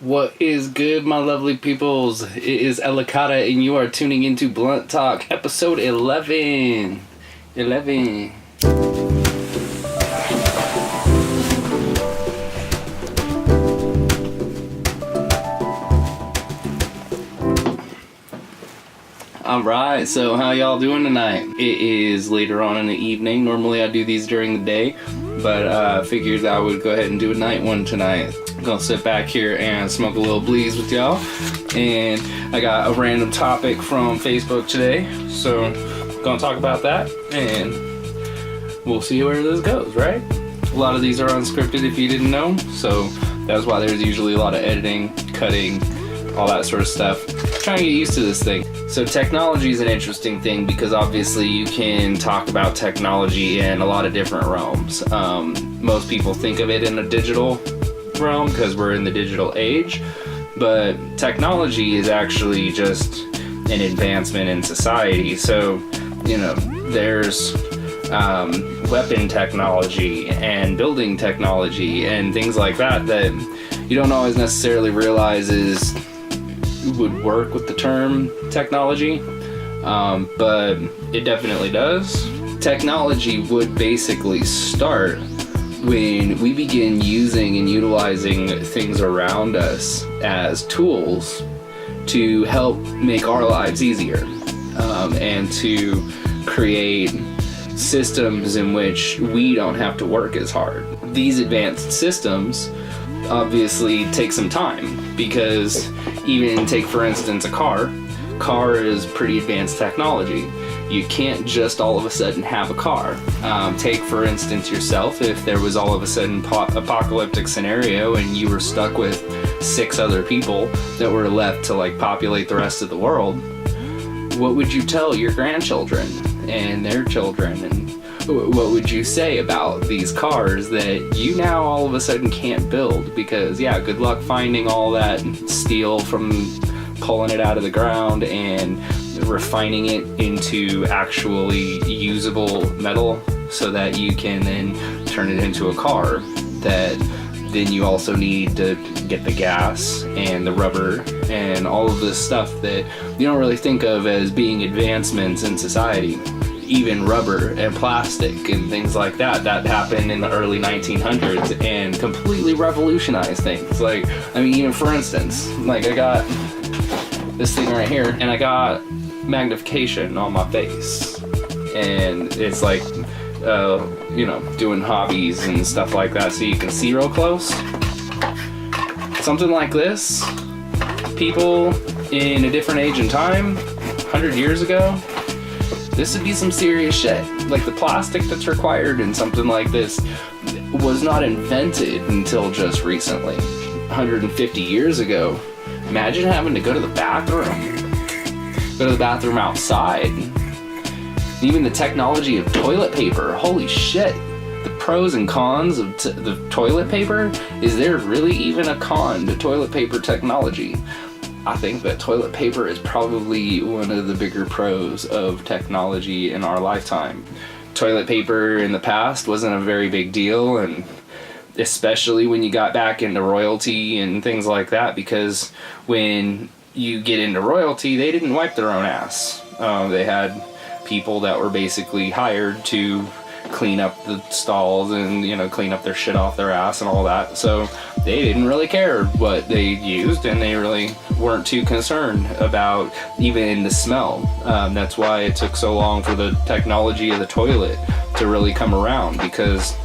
What is good, my lovely peoples? It is Elikatta, and you are tuning into Blunt Talk, episode 11. Alright, so how y'all doing tonight? It is later on in the evening. Normally I do these during the day, but figured I would go ahead and do a night one tonight. I'm gonna sit back here and smoke a little bleeze with y'all. And I got a random topic from Facebook today, so I'm gonna talk about that and we'll see where this goes, right? A lot of these are unscripted if you didn't know, so that's why there's usually a lot of editing, cutting, all that sort of stuff. Trying to get used to this thing. So technology is an interesting thing because obviously you can talk about technology in a lot of different realms. Most people think of it in a digital realm because we're in the digital age, but technology is actually just an advancement in society. So, you know, there's weapon technology and building technology and things like that that you don't always necessarily realize would work with the term technology, but it definitely does. Technology would basically start when we begin using and utilizing things around us as tools to help make our lives easier, and to create systems in which we don't have to work as hard. These advanced systems obviously take some time because even take for instance a car is pretty advanced technology. You can't just all of a sudden have a car. Take for instance yourself, if there was all of a sudden apocalyptic scenario and you were stuck with 6 other people that were left to like populate the rest of the world, what would you tell your grandchildren and their children, and what would you say about these cars that you now all of a sudden can't build? Because yeah, good luck finding all that steel from pulling it out of the ground and refining it into actually usable metal so that you can then turn it into a car. That then you also need to get the gas and the rubber and all of this stuff that you don't really think of as being advancements in society. Even rubber and plastic and things like that happened in the early 1900s and completely revolutionized things. Like, I mean, even for instance, like I got this thing right here and I got magnification on my face, and it's like, you know, doing hobbies and stuff like that so you can see real close. Something like this, people in a different age and time, 100 years ago, this would be some serious shit. Like the plastic that's required in something like this was not invented until just recently. 150 years ago, imagine having to go to the bathroom outside. Even the technology of toilet paper, holy shit. The pros and cons of the toilet paper, is there really even a con to toilet paper technology? I think that toilet paper is probably one of the bigger pros of technology in our lifetime. Toilet paper in the past wasn't a very big deal, and especially when you got back into royalty and things like that, because when you get into royalty, they didn't wipe their own ass. They had people that were basically hired to clean up the stalls and, you know, clean up their shit off their ass and all that. So they didn't really care what they used, and they really weren't too concerned about even the smell. That's why it took so long for the technology of the toilet to really come around, because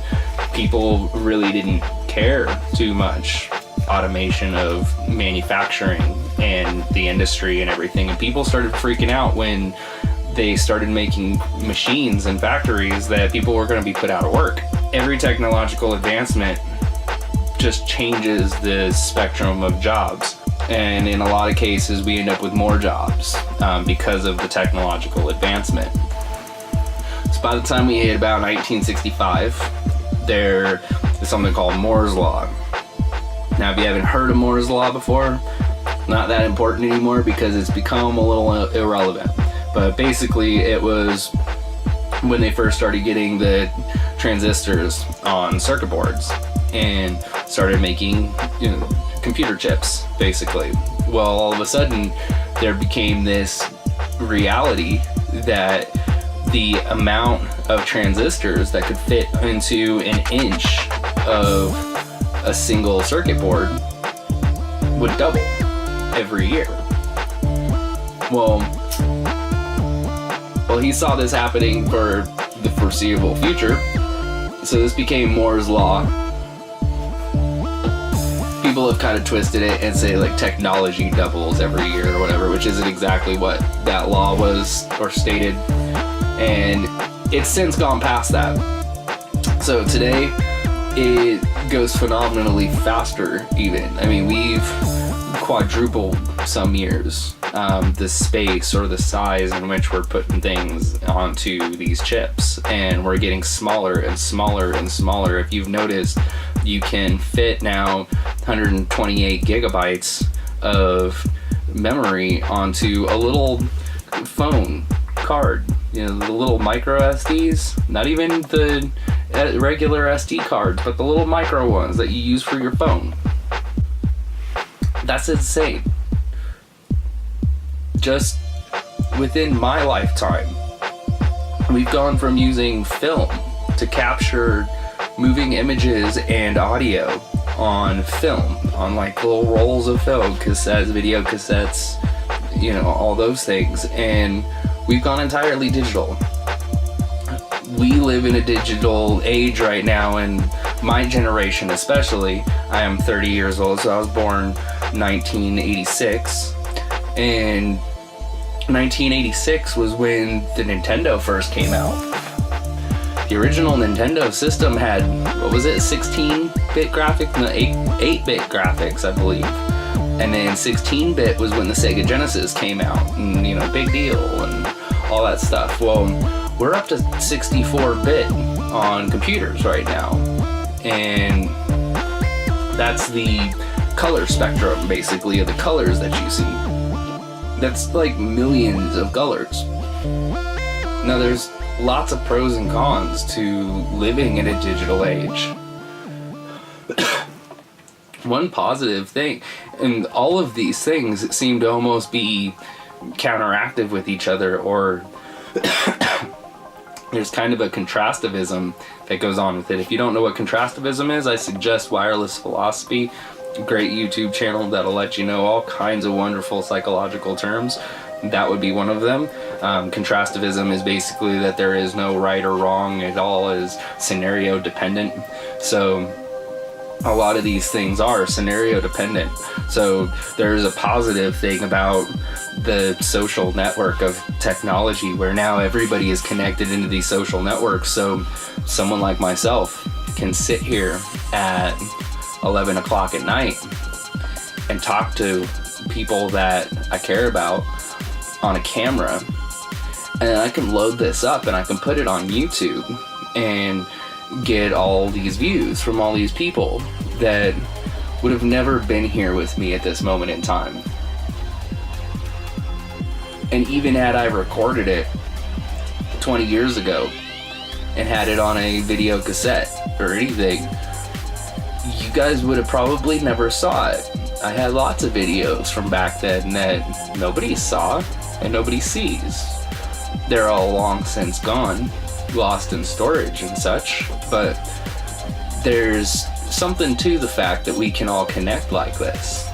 people really didn't care too much. Automation of manufacturing and the industry and everything, and people started freaking out when they started making machines and factories that people were going to be put out of work. Every technological advancement just changes the spectrum of jobs, and in a lot of cases we end up with more jobs because of the technological advancement. So by the time we hit about 1965, there is something called Moore's Law. Now if you haven't heard of Moore's Law before, not that important anymore because it's become a little irrelevant. But basically it was when they first started getting the transistors on circuit boards and started making, you know, computer chips, basically. Well, all of a sudden, there became this reality that the amount of transistors that could fit into an inch of a single circuit board would double every year. Well, he saw this happening for the foreseeable future, so this became Moore's Law. People have kind of twisted it and say like technology doubles every year or whatever, which isn't exactly what that law was or stated, and it's since gone past that. So today it goes phenomenally faster even. I mean, we've quadrupled some years the space or the size in which we're putting things onto these chips, and we're getting smaller and smaller and smaller. If you've noticed, you can fit now 128 gigabytes of memory onto a little phone card. You know, the little micro SDs, not even the regular SD cards, but the little micro ones that you use for your phone. That's insane. Just within my lifetime, we've gone from using film to capture moving images and audio on film, on like little rolls of film, cassettes, video cassettes, you know, all those things, and we've gone entirely digital. We live in a digital age right now, and my generation especially. I am 30 years old, so I was born 1986, and 1986 was when the Nintendo first came out. The original Nintendo system had, what was it, 16-bit graphics? No, 8-bit graphics, I believe. And then 16-bit was when the Sega Genesis came out, and, you know, big deal, and all that stuff. Well, we're up to 64-bit on computers right now, and that's the color spectrum, basically, of the colors that you see. That's like millions of colors. Now, there's lots of pros and cons to living in a digital age. One positive thing, and all of these things seem to almost be counteractive with each other, or there's kind of a contrastivism that goes on with it. If you don't know what contrastivism is, I suggest Wireless Philosophy, a great YouTube channel that'll let you know all kinds of wonderful psychological terms. That would be one of them. Contrastivism is basically that there is no right or wrong. It all is scenario dependent. So a lot of these things are scenario dependent. So there's a positive thing about the social network of technology, where now everybody is connected into these social networks. So someone like myself can sit here at 11 o'clock at night and talk to people that I care about on a camera, and I can load this up and I can put it on YouTube and get all these views from all these people that would have never been here with me at this moment in time. And even had I recorded it 20 years ago and had it on a video cassette or anything, you guys would have probably never saw it. I had lots of videos from back then that nobody saw and nobody sees. They're all long since gone, lost in storage and such, but there's something to the fact that we can all connect like this.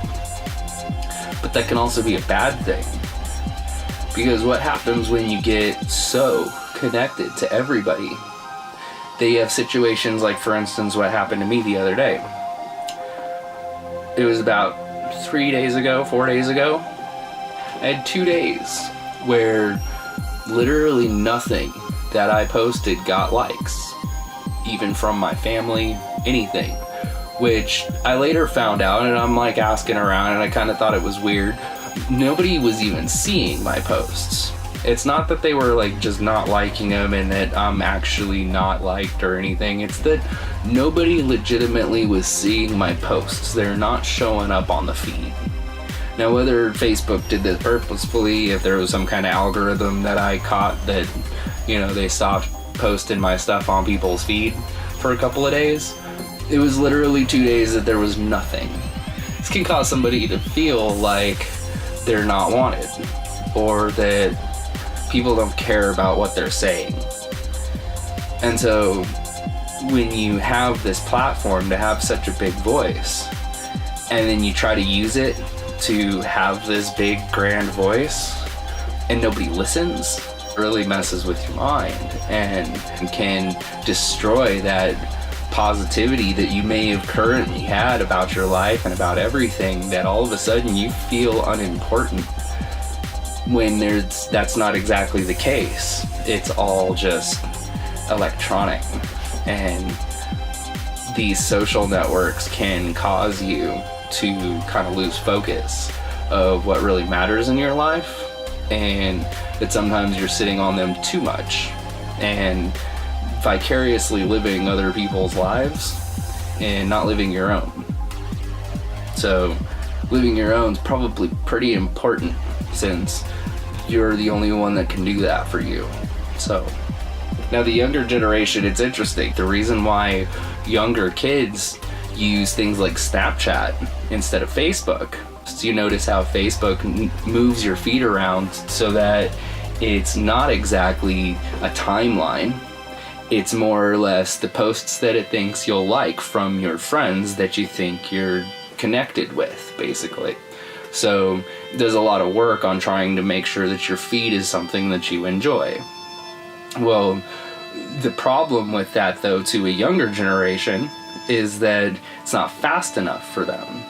But that can also be a bad thing, because what happens when you get so connected to everybody? They have situations like, for instance, what happened to me the other day. It was about 4 days ago. I had 2 days where literally nothing that I posted got likes, even from my family, anything, which I later found out, and I'm like asking around, and I kind of thought it was weird. Nobody was even seeing my posts. It's not that they were like just not liking them and that I'm actually not liked or anything. It's that nobody legitimately was seeing my posts. They're not showing up on the feed. Now, whether Facebook did this purposefully, if there was some kind of algorithm that I caught that, you know, they stopped posting my stuff on people's feed for a couple of days, it was literally 2 days that there was nothing. This can cause somebody to feel like they're not wanted, or that people don't care about what they're saying. And so when you have this platform to have such a big voice, and then you try to use it to have this big grand voice, and nobody listens, it really messes with your mind and can destroy that positivity that you may have currently had about your life and about everything, that all of a sudden you feel unimportant when that's not exactly the case. It's all just electronic, and these social networks can cause you to kind of lose focus of what really matters in your life, and that sometimes you're sitting on them too much and vicariously living other people's lives and not living your own. So living your own is probably pretty important, since you're the only one that can do that for you. So now the younger generation, it's interesting. The reason why younger kids use things like Snapchat instead of Facebook. So you notice how Facebook moves your feed around so that it's not exactly a timeline. It's more or less the posts that it thinks you'll like from your friends that you think you're connected with, basically. So there's a lot of work on trying to make sure that your feed is something that you enjoy. Well, the problem with that, though, to a younger generation is that it's not fast enough for them.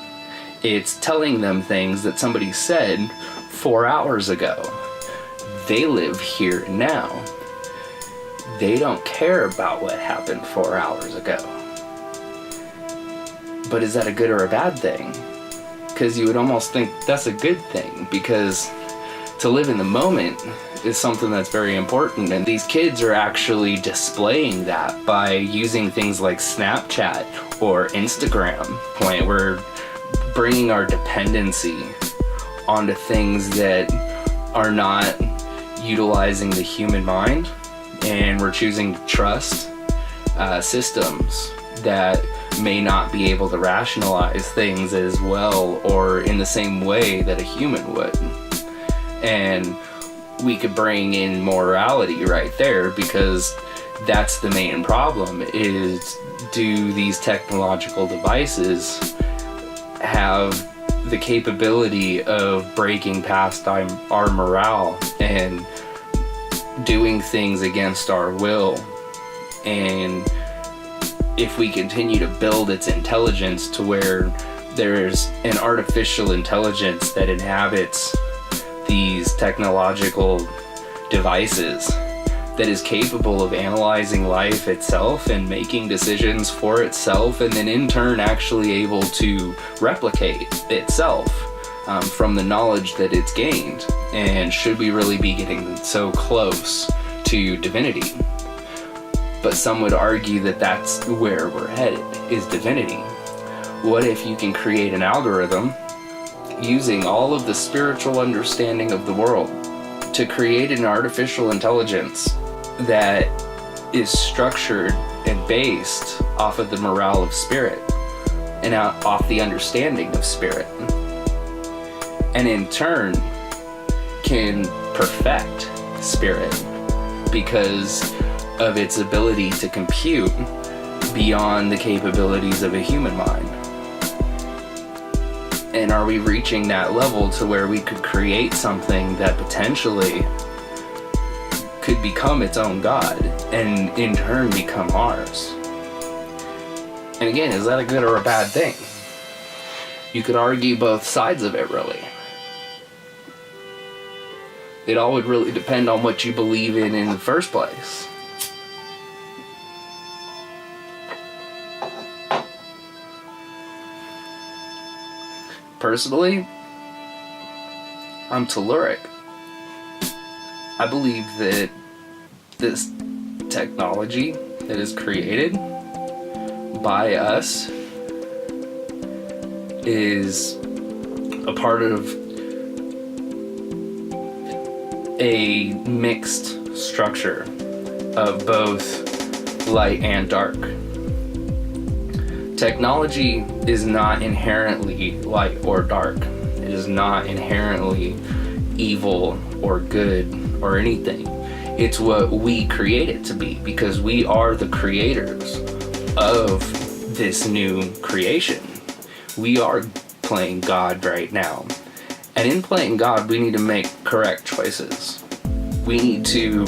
It's telling them things that somebody said 4 hours ago. They live here and now. They don't care about what happened 4 hours ago. But is that a good or a bad thing? Because you would almost think that's a good thing, because to live in the moment is something that's very important, and these kids are actually displaying that by using things like Snapchat or Instagram. We're bringing our dependency onto things that are not utilizing the human mind, and we're choosing to trust systems that may not be able to rationalize things as well or in the same way that a human would. And we could bring in morality right there, because that's the main problem, is do these technological devices have the capability of breaking past our morale and doing things against our will? And if we continue to build its intelligence to where there's an artificial intelligence that inhabits these technological devices that is capable of analyzing life itself and making decisions for itself, and then in turn actually able to replicate itself from the knowledge that it's gained. And should we really be getting so close to divinity? But some would argue that that's where we're headed, is divinity. What if you can create an algorithm using all of the spiritual understanding of the world to create an artificial intelligence that is structured and based off of the morale of spirit and off the understanding of spirit, and in turn can perfect spirit because of its ability to compute beyond the capabilities of a human mind? And are we reaching that level to where we could create something that potentially could become its own God and in turn become ours? And again, is that a good or a bad thing? You could argue both sides of it, really. It all would really depend on what you believe in the first place. Personally, I'm telluric. I believe that this technology that is created by us is a part of a mixed structure of both light and dark. Technology is not inherently light or dark. It is not inherently evil or good or anything. It's what we create it to be, because we are the creators of this new creation. We are playing God right now. And in playing God, we need to make correct choices. We need to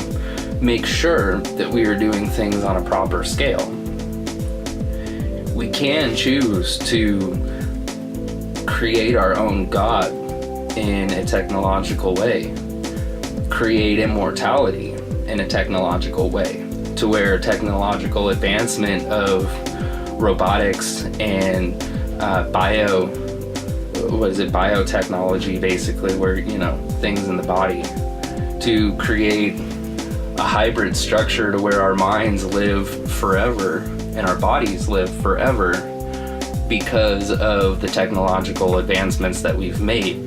make sure that we are doing things on a proper scale. We can choose to create our own God in a technological way, create immortality in a technological way, to where technological advancement of robotics and biotechnology, basically, where, things in the body, to create a hybrid structure to where our minds live forever and our bodies live forever because of the technological advancements that we've made.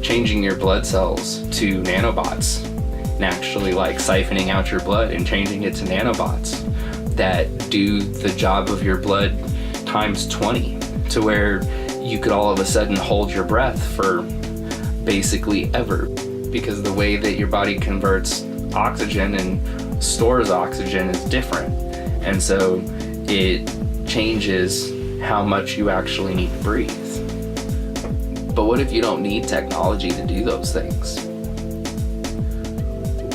Changing your blood cells to nanobots, and actually siphoning out your blood and changing it to nanobots that do the job of your blood times 20, to where you could all of a sudden hold your breath for basically ever, because the way that your body converts oxygen and stores oxygen is different, and so it changes how much you actually need to breathe. But what if you don't need technology to do those things?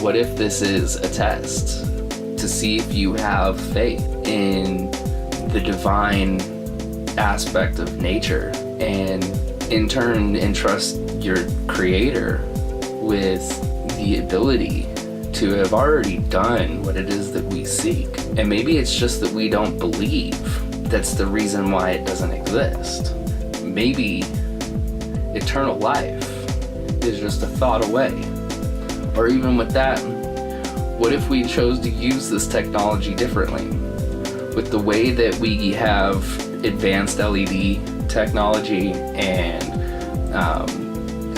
What if this is a test to see if you have faith in the divine aspect of nature, and in turn entrust your creator with the ability to have already done what it is that we seek? And maybe it's just that we don't believe that's the reason why it doesn't exist. Maybe eternal life is just a thought away. Or even with that, what if we chose to use this technology differently? With the way that we have advanced LED technology and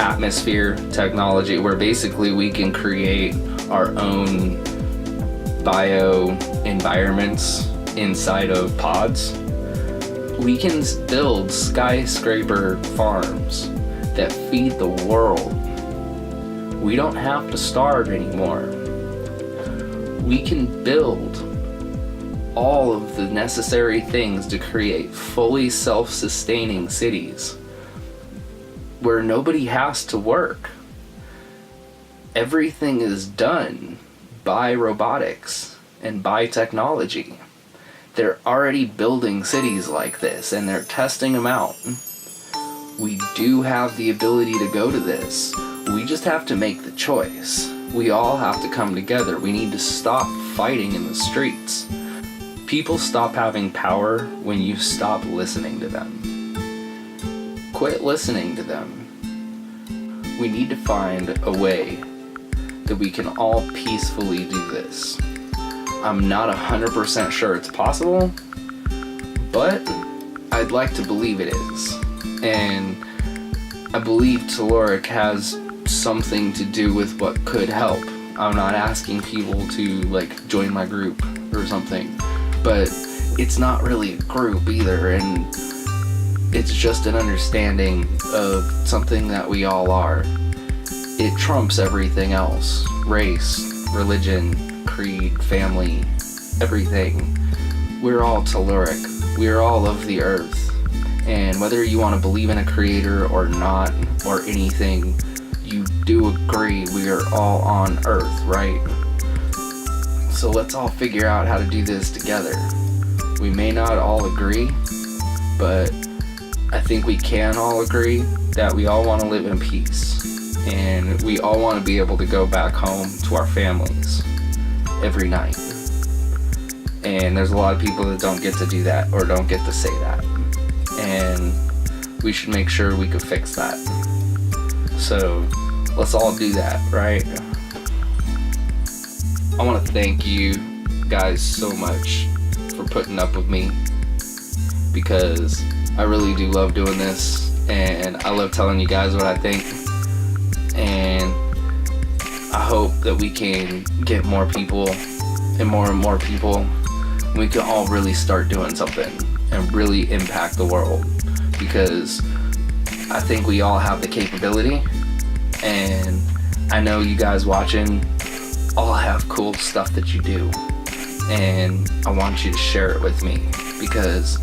atmosphere technology, where basically we can create our own bio environments inside of pods. We can build skyscraper farms that feed the world. We don't have to starve anymore. We can build all of the necessary things to create fully self-sustaining cities where nobody has to work. Everything is done by robotics and by technology. They're already building cities like this, and they're testing them out. We do have the ability to go to this. We just have to make the choice. We all have to come together. We need to stop fighting in the streets. People stop having power when you stop listening to them. Quit listening to them. We need to find a way that we can all peacefully do this. I'm not 100% sure it's possible, but I'd like to believe it is. And I believe Telluric has something to do with what could help. I'm not asking people to join my group or something, but it's not really a group either, and it's just an understanding of something that we all are. It trumps everything else. Race, religion, creed, family, everything. We're all Telluric. We're all of the earth. And whether you want to believe in a creator or not, or anything, you do agree we are all on earth, right? So let's all figure out how to do this together. We may not all agree, but I think we can all agree that we all want to live in peace. And we all want to be able to go back home to our families every night. And there's a lot of people that don't get to do that, or don't get to say that. And we should make sure we could fix that. So let's all do that, right? I want to thank you guys so much for putting up with me, because I really do love doing this, and I love telling you guys what I think. And I hope that we can get more people and more people. We can all really start doing something and really impact the world, because I think we all have the capability, and I know you guys watching all have cool stuff that you do, and I want you to share it with me, because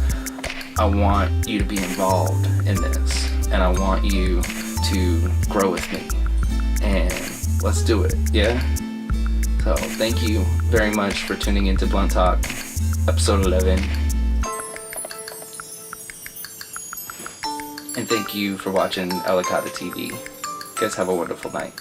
I want you to be involved in this, and I want you to grow with me, and let's do it, yeah? So thank you very much for tuning into Blunt Talk, episode 11. And thank you for watching ElikattaTV. You guys have a wonderful night.